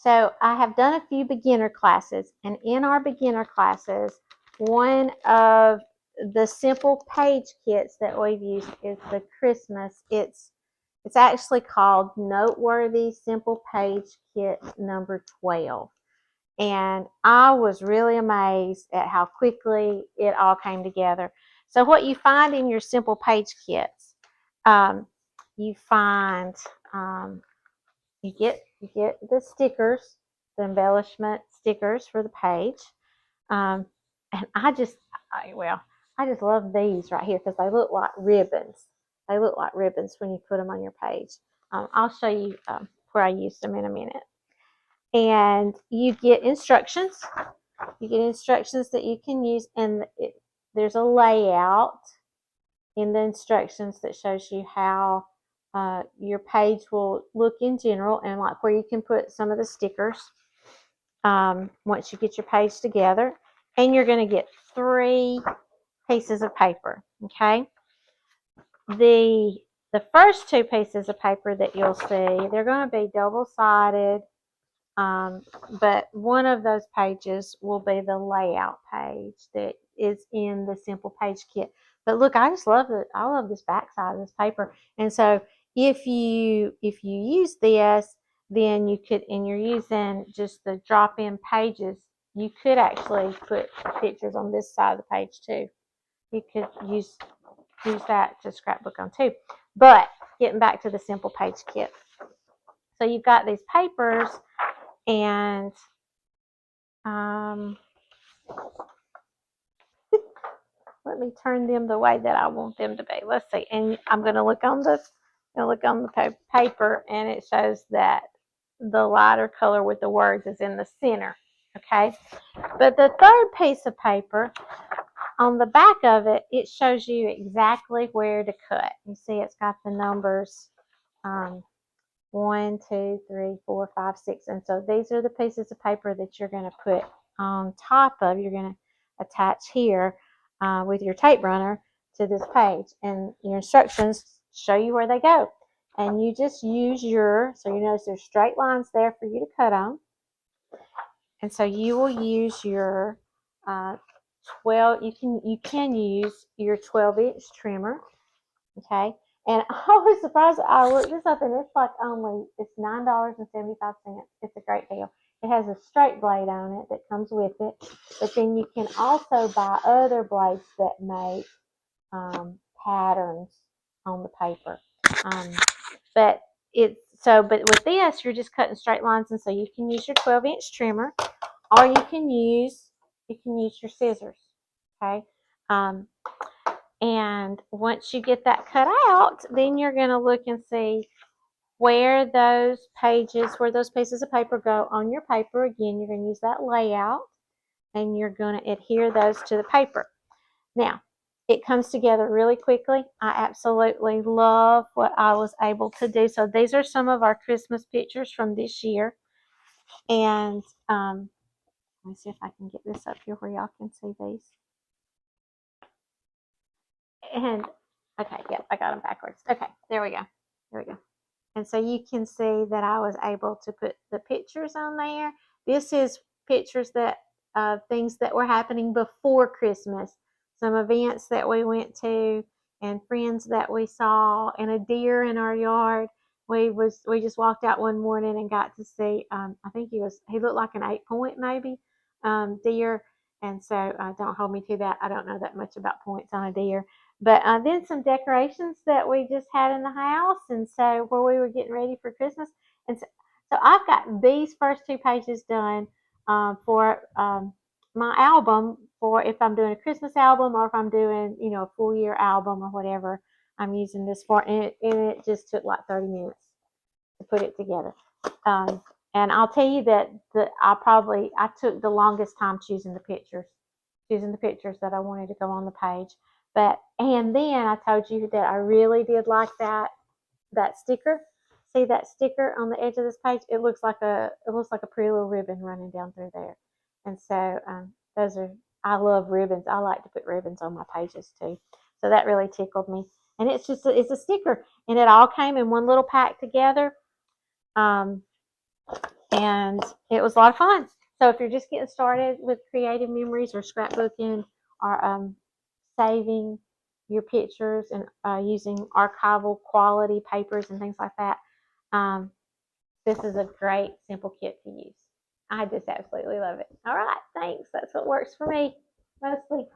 So I have done a few beginner classes, and in our beginner classes, one of the simple page kits that we've used is the Christmas. It's actually called Noteworthy Simple Page Kit number 12. And I was really amazed at how quickly it all came together. So what you find in your simple page kits, you find you get the stickers, the embellishment stickers for the page, and I just love these right here because they look like ribbons. They look like ribbons when you put them on your page. I'll show you where I used them in a minute. And you get instructions. You get instructions that you can use, and there's a layout in the instructions that shows you how your page will look in general, and like where you can put some of the stickers once you get your page together. And you're going to get 3 pieces of paper. Okay, the first 2 pieces of paper that you'll see, they're going to be double-sided, but one of those pages will be the layout page that is in the simple page kit. But look, I just love it. I love this back side of this paper. And so if you use this, then you could, and you're using just the drop-in pages, you could actually put pictures on this side of the page too. You could use that to scrapbook on too. But getting back to the simple page kit. So you've got these papers, and let me turn them the way that I want them to be. Let's see. And I'm going to look on the paper, and it shows that the lighter color with the words is in the center. Okay. But the third piece of paper, on the back of it, it shows you exactly where to cut. You see it's got the numbers 1, 2, 3, 4, 5, 6. And so these are the pieces of paper that you're going to put on top of. You're going to attach here with your tape runner to this page. And your instructions show you where they go. And you just use so you notice there's straight lines there for you to cut on. And so you will use your 12, you can use your 12-inch trimmer. Okay. And I was surprised. I looked this up, and it's $9.75. It's a great deal. It has a straight blade on it that comes with it, but then you can also buy other blades that make patterns on the paper. But with this, you're just cutting straight lines, and so you can use your 12-inch trimmer, or you can use your scissors. Okay. And once you get that cut out, then you're going to look and see where those pieces of paper go on your paper. Again, you're going to use that layout, and you're going to adhere those to the paper. Now, it comes together really quickly. I absolutely love what I was able to do. So these are some of our Christmas pictures from this year. And let me see if I can get this up here where y'all can see these. And okay, yep, I got them backwards. Okay, there we go. And so you can see that I was able to put the pictures on there. This is pictures of things that were happening before Christmas, some events that we went to, and friends that we saw, and a deer in our yard. We just walked out one morning and got to see. I think he looked like an 8-point maybe deer. And so don't hold me to that. I don't know that much about points on a deer. But then some decorations that we just had in the house, and so where we were getting ready for Christmas. And so I've got these first 2 pages done for my album, for if I'm doing a Christmas album, or if I'm doing a full year album or whatever I'm using this for. And it just took like 30 minutes to put it together. And I'll tell you that I took the longest time choosing the pictures that I wanted to go on the page. And then I told you that I really did like that sticker. See that sticker on the edge of this page? It looks like a pretty little ribbon running down through there. And so I love ribbons. I like to put ribbons on my pages too. So that really tickled me. And it's a sticker, and it all came in one little pack together. and it was a lot of fun. So if you're just getting started with creative memories or scrapbooking or saving your pictures and using archival quality papers and things like that, um, this is a great simple kit to use. I just absolutely love it. All right, thanks. That's what works for me mostly.